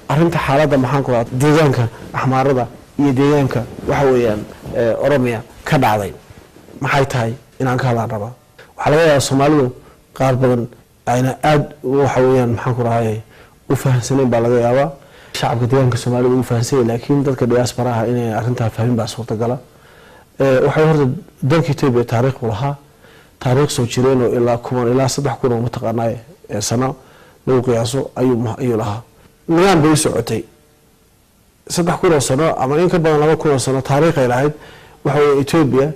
arinta xaaladda maxaan ku raad deegaanka axmaarada iyo deegaanka waxa weeyaan Oromiya ka dhacday maxay tahay inaan ka hadlaan rabaa waxa laga yaabaa Soomaalidu qaar badan ayna aad waxa weeyaan maxaan ku raayay u fahansaneen baa laga yaabaa shacabka deegaanka Soomaalidu u fahansaneen laakiin dadka diaspora inay arinta fahmin baa suurtagal waxay horta dalka Itoobiya taariikh u lahaa taariikh soo jireen oo ilaa 3 oo mataqaanay sano lagu qiyaaso ayuu lahaa nidaam bay socotay 3 sano ama in ka badan 2 sano taariikh ay lahayd waxa weeye Itoobiya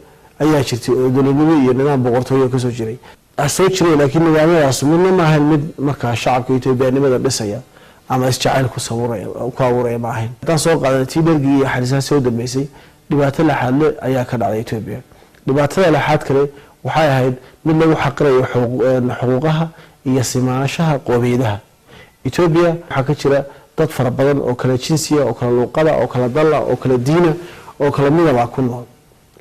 ayaa jirtay oo dawladnimo iyo nidaam boqortooyo ka soo jiray asoo jiray laakiin nidaamyadaas midna ma ahayn mid markaa shacabka Itoobiyaanimada dhisaya ama isjacayl ku sawiray ku abuuray ma ahayn taas oo qaadatay dhergii iyo xarisaas soo dhameysay dhibaato la xal ayaa ka dhacday Itoobiya dhibaatada la xad kale waxay ahayd mid lagu xaqirayo xuquuqaha iyo simaashaha qowmiyadaha Itoobiya waxa ka jira dad fara badan oo kala jinsiya oo kala luqada oo kala dal oo kala diina oo kala midaba ku nool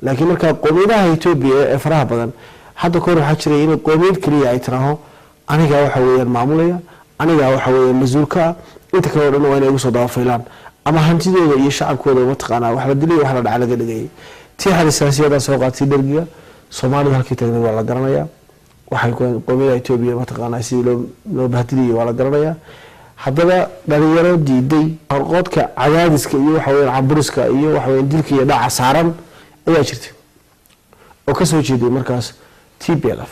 laakiin marka qowmiyadaha Itoobiya ee faraha badan hadda koor waxa jiray in qowmiyad kaliya ay tiraaho aniga waxa weeyaan maamulaya aniga waxa weeyaan mas'uulka inta kale oo dhan waa inay ugu soo daafaylaan ama hantidooda iyo shacabkooda ma taqaanaa wax la dilay wax la dhacay laga dhigay tii xarisaasiyada soo qaatay dhergiga Soomaaliya halkii tagnay waa la garanayaa waxay qowmiyada Itoobiya ma taqaanaa si loo bahdilay waa la garanayaa haddaba dhalinyaro diiday qorqodka cadaadiska iyo waxa weeyaan caburiska iyo waxa weeyaan dilka iyo dhaca saaran ayaa jirtay oo ka soo jeeday markaas TPLF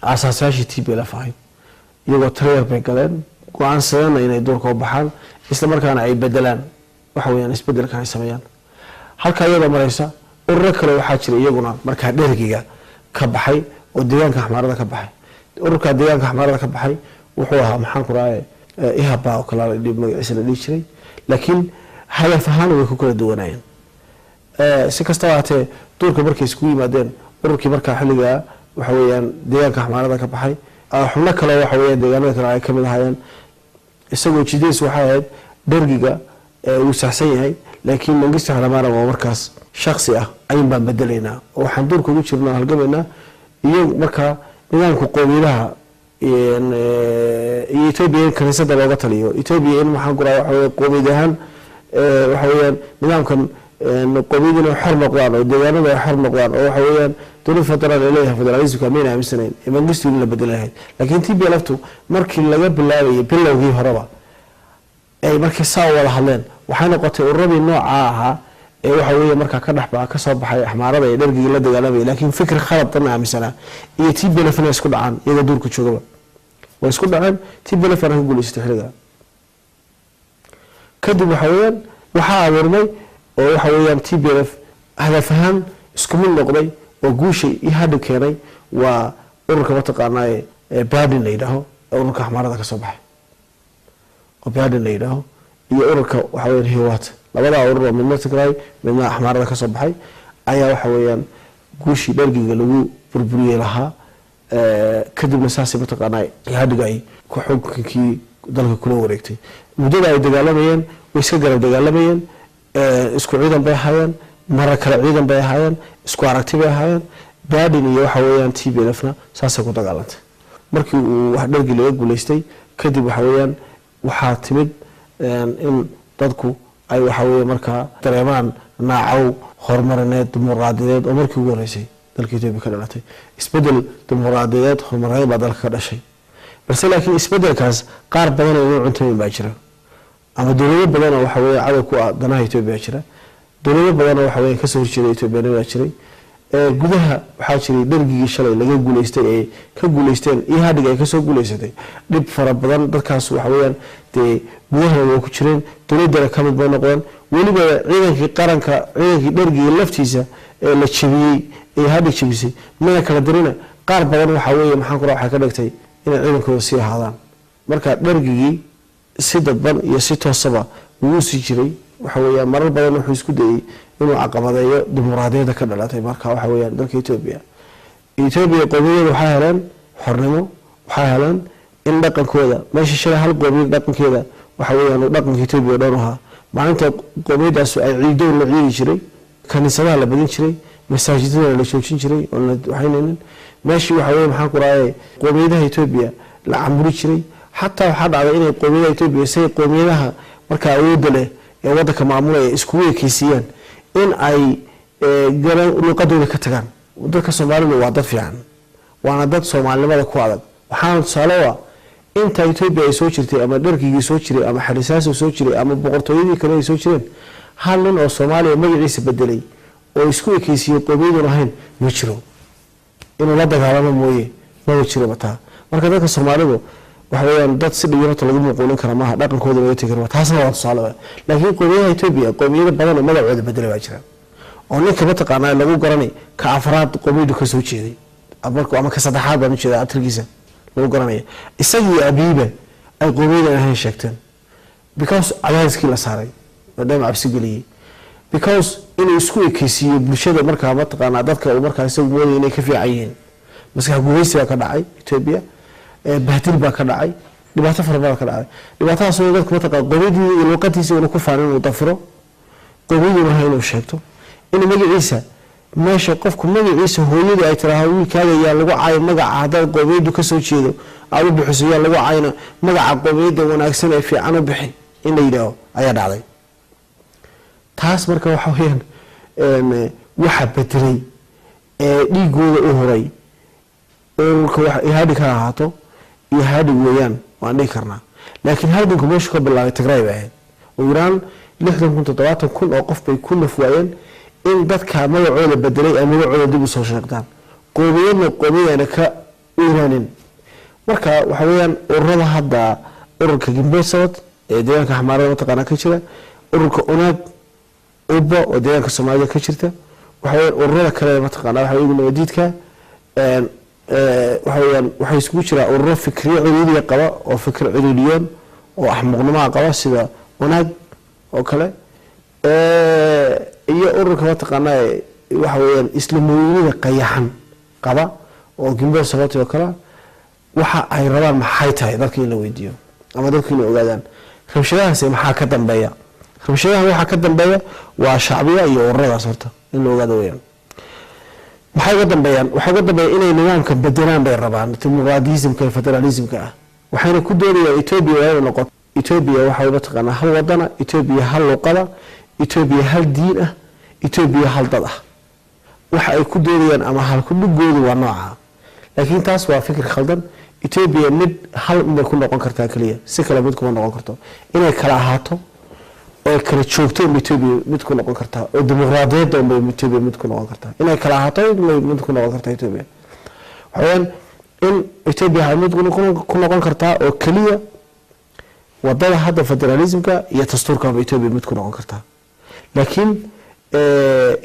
asaasaashii TPLF ahayd iyagoo tareer bay galeen go'aansadeen inay doorka u baxaan isla markaana ay bedelaan waxa weeyaan isbedelka ay sameeyaan halka iyada maraysa ururo kale waxa jira iyaguna marka dhergiga ka baxay oo deegaanka axmaarada ka baxay ururka deegaanka axmaarada ka baxay wuxuu ahaa maxaan ku raayay ihaba oo kala dhib magaciisa la dhijiray laakiin hadaf ahaan way ku kala duwanayeen si kasta waatee doorka markay isku yimaadeen ururkii marka xilliga waxa weeyaan deegaanka axmaarada ka baxay xubno kale waxa weeyaan deegaanada kale ay ka mid ahaayeen isagoo jideys waxa ahayd dhergiga uu saxsan yahay laakiin Mengistu Haile Mariam oo markaas shakhsi ah ayaan baan bedelaynaa oo waxaan doorka ugu jirnaa halgamaynaa iyo marka nidaamka qowmiyadaha Itoobiya kaniisada looga taliyo Itoobiya in waxaan ku raaxay waxa qowmiyadahan waxa weeyaan nidaamkan qowmiyadana xor noqdaan oo deegaanada xor noqdaan oo waxa weeyaan dowladda federaal ee federalism ka meel aaminsaneen Mengistu in la bedelahay laakiin TPLF-tu markii laga bilaabay bilowgii horeba ay markii saa wada hadleen waxay noqotay ururada nooca ahaa ee waxa weeye marka ka dhaxbaa ka soo baxay axmaarada ee dhergiga la dagaalamay laakiin fikir khalad tan aaminsana iyo TPLF isku dhacaan iyaga duurka joogaba way isku dhaceen TPLF ku guuleystay xiliga kadib waxa weeyaan waxa abuurmay oo waxa weeyaan TPLF hadaf ahaan isku mid noqday oo guushay iyo hadda keenay waa ururka mataqaanaa ee Baadin la yiraahdo ururka axmaarada ka soo baxay oo Baadin la yiraahdo iyo ururka waxa weeyaan Hiwaat labada urur oo midna Tigray midna axmaarada ka soo baxay ayaa waxa weeyaan guushii dhergiga lagu burburiyay lahaa kadibna saasi mataqaanaa hadhigay ku xukunkii dalka kula wareegtay muddada ay dagaalamayeen way iska garab dagaalamayeen isku ciidan bay hayeen marar kale ciidan bay hayeen isku aragti bay hayeen Baadin iyo waxa weeyaan TPLF-na saasay ku dagaalantay markii uu wax dhergi laga guuleystay kadib waxa weeyaan waxa timid in dadku ay waxa weeye marka dareemaan naacow horumarineed dimuqraadiyadeed oo markii ugu horeysay dalka Itoobiya ka dhalatay isbedel dimuqraadiyadeed horumarineed baa dalka ka dhashay balse laakiin isbedelkaas qaar badan oo cuntayn baa jira ama dawlado badan oo waxa weeye cadow ku ah danaha Itoobiya jira dawlado badan oo waxa weeye ka soo horjeeday Itoobiya jiray gudaha waxa jiray dhergigii shalay laga guuleystay ee ka guuleysteen iyo hadhiga ay ka soo guuleysatay dib fara badan dadkaas waxa weeyaan gudaha way ku jireen dawladda ka mid noqdeen waliba ciidankii qaranka ciidankii dhergigii laftiisa ee la jabiyay ee hadhi jabisay ma kala dirina qaar badan waxa weeye maxaan ku raaxay ka dhigtay in ciidankooda sii ahaadaan marka dhergigii si dadban iyo si toosaba uu sii jiray waxa weeyaan marar badan wuxuu isku dayay inuu caqabadeeyo dimuqraadiyadda ka dhalatay marka waxa weeyaan dalka Itoobiya qowmiyadu waxa heleen xornimo waxa heleen in dhaqankooda meesha shalay hal qowmiyad dhaqankeeda waxa weeyaan dhaqanka Itoobiya dhowraha maalinta qowmiyadaas ay ciido la ciidi jiray kaniisadaha la badin jiray masaajidada la joojin jiray oo waxaynan meeshii waxa weeye maxaan ku raayay qowmiyadaha Itoobiya la camuri jiray xataa waxaa dhacday inay qowmiyadaha Ethiopia say qowmiyadaha marka awoodda leh ee waddanka maamulaya isku weekaysiiyaan in ay garan luqadooda ka tagaan dadka Soomaalidu waa dad fiican waana dad Soomaalinimada ku adag waxaana tusaale ah inta Ethiopia ay soo jirtay ama dharkii soo jiray ama xalisaas soo jiray ama boqortooyadii kale ay soo jireen hal nin oo Soomaaliya magaciisa bedelay oo isku weekaysiiyay qowmiyadu lahayn ma jiro inuu la dagaalamo mooyee ma jiro bataa marka dadka Soomaalidu waxa weeyaan dad si dhiyarta lagu muuqulin kara maaha dhaqankooda laga tagi karo taasna waa tusaale laakiin qowmiyadaha Ethiopia qowmiyada badan oo magacooda bedelay waa jiraan oo ninka ma taqaanaa lagu garanay ka afraad qowmiyadu ka soo jeeday ama ka saddexaad baan u jeedaa atirkiisa lagu garanay isagii abiiba ay qowmiyada ahayn sheegteen because cadaadiskii la saaray maadaama cabsi geliyay because inuu isku ekaysiiyo bulshada markaa ma taqaanaa dadka uu markaa isagu mooday inay ka fiican yihiin maskax gubeysi baa ka dhacay Ethiopia bahdil baa ka dhacay dhibaato fara badan ka dhacay dhibaatadaas oo dadku ma taqaan qowmiyadii iyo luqadiisa inuu ku faanin uu dafiro qowmiyadu ma hayno sheegto in magaciisa meesha qofku magaciisa hooyadii ay tiraahdo wiilkaaga yaa lagu caayo magaca hadda qowmiyadu ka soo jeedo aad u bixiso yaa lagu caayna magaca qowmiyada wanaagsan ee fiican u bixi in la yiraahdo ayaa dhacday taas marka waxa weeyaan waxa bedelay dhiigooda u horay ururka wax ihadi ka ahaato ihadi weeyaan waan dhigi karnaa laakiin halganku meesha ka bilaabay Tigray baa ahayd oo Iran 60,000 oo qof bay ku nafwaayeen in dadka magacooda bedelay ama magacooda dib u soo sheegtaan qowmiyadna ka Iraanin marka waxa weeyaan ururada hadda ururka Gimbeysawad ee deegaanka Xamaarada ma taqaana ka jira ururka Unaad Uba oo deegaanka Soomaaliya ka jirta waxa weeyaan ururada kale ma taqaana waxa iyagu nabadiidka waxay isku jiraan ururo fikriyo ciriiriya qaba oo fikir ciriiriyoon oo axmuqnimo qaba sida Unaad oo kale iyo ururka ma taqaanaa waxa weeyaan islaamiyada qayaxan qaba oo Gimbeysawad oo kale waxa ay rabaan maxay tahay dadka in la weydiiyo ama dadka in ogaadaan rabshadahaas maxaa ka dambeeya rabshadaha waxa ka dambeeya waa shacbiga iyo ururadaas horta in la ogaado weeyaan maxay ka dambeeyaan waxa ka dambeeya inay nidaamka bedelaan bay rabaan dimuqraadiyadda iyo federalismka waxayna ku doonayaan Ethiopia ay noqoto Ethiopia waxa ay taqaanaa hal wadana Ethiopia hal luqada Ethiopia hal diin Ethiopia hal dad waxa ay ku doonayaan ama hal ku dhigoodu waa nooca laakiin taas waa fikir khaldan Ethiopia mid hal ma ku noqon kartaa kaliya si kala mid kuma noqon karto inay kala ahaato oo kala joogto Ethiopia mid ku noqon kartaa oo dimuqraadiyadda Ethiopia mid ku noqon kartaa inay kala ahaato mid ku noqon kartaa Ethiopia waxaan in Ethiopia mid ku noqon kartaa oo kaliya wadada hadda federalismka iyo dastuurka Ethiopia mid ku noqon kartaa laakiin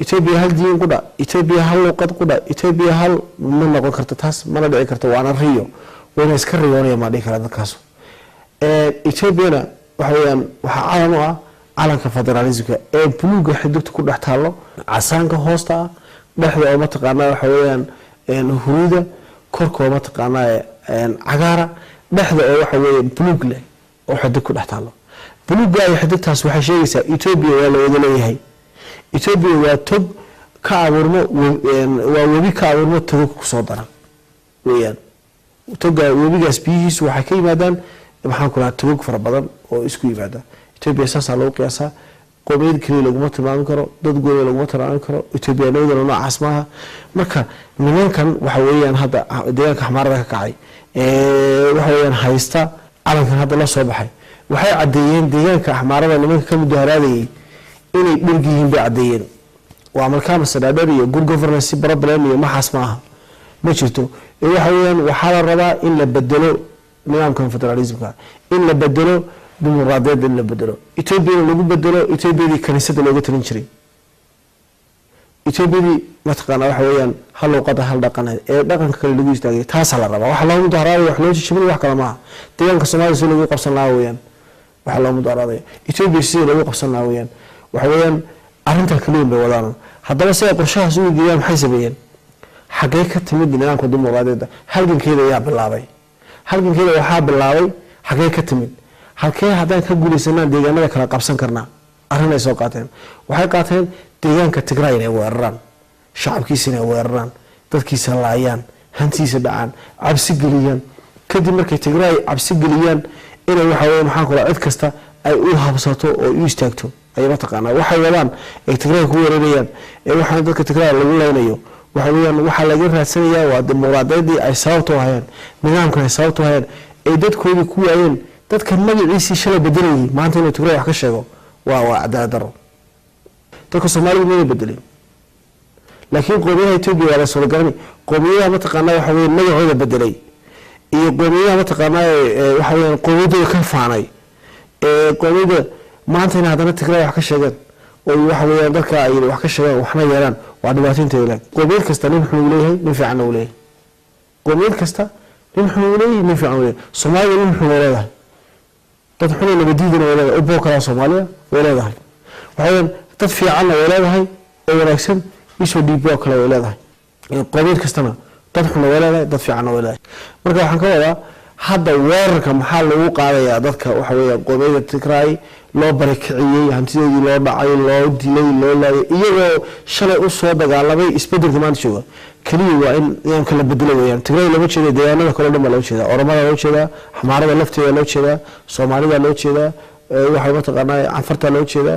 Ethiopia hal diin ku dha Ethiopia hal luqad ku dha Ethiopia hal ma noqon karto taas ma dhici karto waana riyo wayna iska riyoonaya ma dhici kara dadkaas Ethiopia waxa weeyaan waxa caalam ah calanka federalismka ee buluuga xididka ku dhex taalo casaanka hoosta dhexda oo ma taqaanaa waxa weeyaan huruuda korkooda ma taqaanaa cagaara dhexda oo waxa weeyaan buluug leh oo xidid ku dhex taalo buluuga ay xididtaas waxay sheegaysaa Ethiopia waa la wada leeyahay Ethiopia waa tog ka abuurmo waa webi ka abuurmo tog ku soo dara weeyaan toga webigaas biyihiisu waxay ka yimaadaan waxaan ku raad tog fara badan oo isku yimaada Ethiopia saasa loo qiyaasaa qowmiyad kale lagu tilmaami karo dad gooyo lagu tilmaami karo Ethiopia leedahay noocaas maaha marka nimankan waxa weeyaan hadda deegaanka Xamaarada ka kacay waxa weeyaan haysta calankan hadda la soo baxay waxay cadeeyeen deegaanka Xamaarada nimanka ka mudaharaadayay inay dhirgiin bay cadeeyeen waa markaa mas'aladar iyo good governance problem iyo maxas maaha ma jirto waxa weeyaan waxa la rabaa in la bedelo nidaamka federalismka in la bedelo dimuqraadiyadda in la bedelo Ethiopia lagu bedelo Ethiopia kaniisada looga talin jiray Ethiopia ma taqaana waxa weeyaan hal luqad hal dhaqan ee dhaqanka kale lagu istaagay taas la rabaa waxa loo mudaharaaday wax loo jibin wax kale ma deegaanka Soomaaliya si lagu qabsan lahaa weeyaan waxa loo mudaharaaday Ethiopia si lagu qabsan lahaa weeyaan waxa weeyaan arinta kaliya bay wadaan haddaba si qorshahaas u geeyaan maxay sameeyeen xagee ka timid nidaamka dimuqraadiyadda halgankeeda ayaa bilaabay halgankeeda waxa bilaabay xagee ka timid halkee hadaan ka guulaysanaa deegaanada kala qabsan karnaa arrin ay soo qaateen waxay qaateen deegaanka Tigray inay weeraraan shacabkiisa inay weeraraan dadkiisa laayaan hantiisa dhacaan cabsi geliyaan kadib markay Tigray cabsi geliyaan inay waxa weeyaan maxaan ku cid kasta ay u habsato oo u istaagto ay ma taqaanaa waxay wadaan ay Tigray ku weerarayaan ee waxa dadka Tigray lagu leynayo waxa weeyaan waxa laga raadsanayaa waa dimuqraadiyadii ay sababto hayeen nidaamka ay sababto hayeen ee dadkoodii ku waayeen dadka magaciisa shalay bedelayay maanta inuu Tigray wax ka sheego waa cadaalad darro dadka Soomaaliyeed ma bedelin laakiin qowmiyadaha Itoobiya wala soo gaarnay qowmiyadaha ma taqaanaa waxa weeyaan magacooda bedelay iyo qowmiyadaha ma taqaanaa waxa weeyaan qowmiyadooda ka faanay qowmiyada maanta in hadana Tigray wax ka sheegan oo waxa weeyaan dadka ay wax ka sheegan waxna yeelan waa dhibaateynta ilaa qowmiyad kasta nin xun leeyahay nin fiican uu leeyahay qowmiyad kasta nin xun leeyahay nin fiican uu leeyahay Soomaaliya nin xun leeyahay dad xun la badiidina leeyahay oo boqorka Soomaaliya leeyahay waxaan dad fiican leeyahay oo wanaagsan isoo dhiibo kale leeyahay qowmiyad kastana dad xun leeyahay dad fiican leeyahay marka waxaan ka wadaa hadda weerarka maxaa lagu qaadayaa dadka waxa weeyaan qowmiyada Tigray loo barakiciyay hantidoodii loo dhacay loo dilay loo laayay iyagoo shalay u soo dagaalamay isbedelka maanta jooga kaliya waa in nidaamka la bedelo weeyaan Tigray lama jeedo deegaanada kale dhan loo jeeda Oromada loo jeeda Xamaarada lafteeda loo jeeda Soomaalida loo jeeda waxa ma taqaanaa Anfarta loo jeeda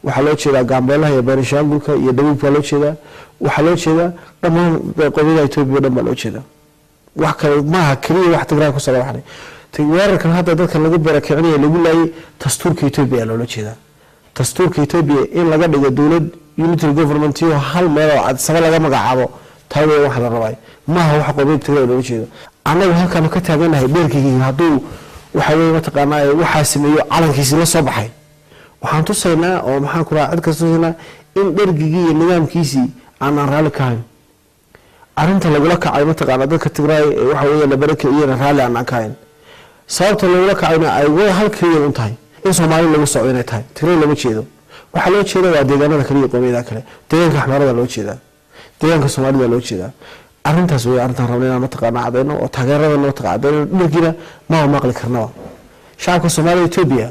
waxa loo jeeda Gaambeelaha iyo Benishaangulka iyo Dabuubka loo jeeda waxa loo jeeda dhammaan qowmiyada Itoobiya dhan loo jeeda wax kale ma kaliya wax Tigray ku sabaxay weerarkan hadda dadka lagu barakicinayo lagu laayay dastuurka Itoobiya loo jeeda dastuurka Itoobiya in laga dhigo dawlad unitary government iyo hal meel oo cad laga magacaabo taaway wax la rabay ma aha wax qowmiyada Tigray loo jeedo anagu halkan ka taaganahay dheerkii haduu waxa weey ma taqaanaa waxa sameeyo calankiisa la soo baxay waxaan tusaynaa oo maxaan ku raacid ka tusaynaa in dhergigii iyo nidaamkiisii aan raali ka hayn arinta lagula kacay ma taqaanaa dadka Tigray waxa weey la barakiciyay raali aan ka hayn sababta lagula kacayna ay way halkii u tahay in Soomaaliya lagu soo inay tahay Tigray lama jeedo waxa loo jeedo waa deegaanada kaliya qowmiyada kale deegaanka Xamaarada loo jeeda deegaanka Soomaalida loo jeeda arintaas way arintan rabnaa ma taqaanaa cadayno oo taageerada noo taqaadayno dhulkiina ma maqli karnaa shacabka Soomaaliya Itoobiya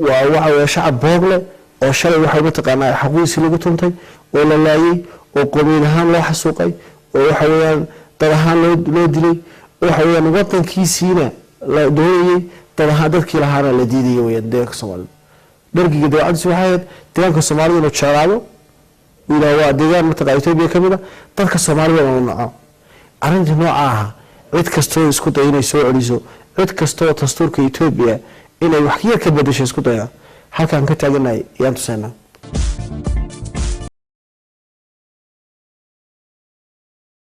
waa shacab boogle oo shalay waxa ma taqaanaa xaqiisi lagu tuntay oo la laayay oo qowmiyadahan loo xasuuqay oo waxa weeyaan dadahan loo dilay waxa weeyaan wadankiisina la doonayay dadkii lahaana la diiday weeyaan deegaanka Soomaaliya dhargiga dawladda waxay deegaanka Soomaaliya inuu jaraabo ila waa deegaan mataqaanaa Itoobiya kamida dadka Soomaaliya oo naco arinta nooca ah cid kastoo isku daynay soo celiso cid kastoo dastuurka Itoobiya inay wax ka bedesho isku dayna halkan ka taaganahay ayaan tusaynaa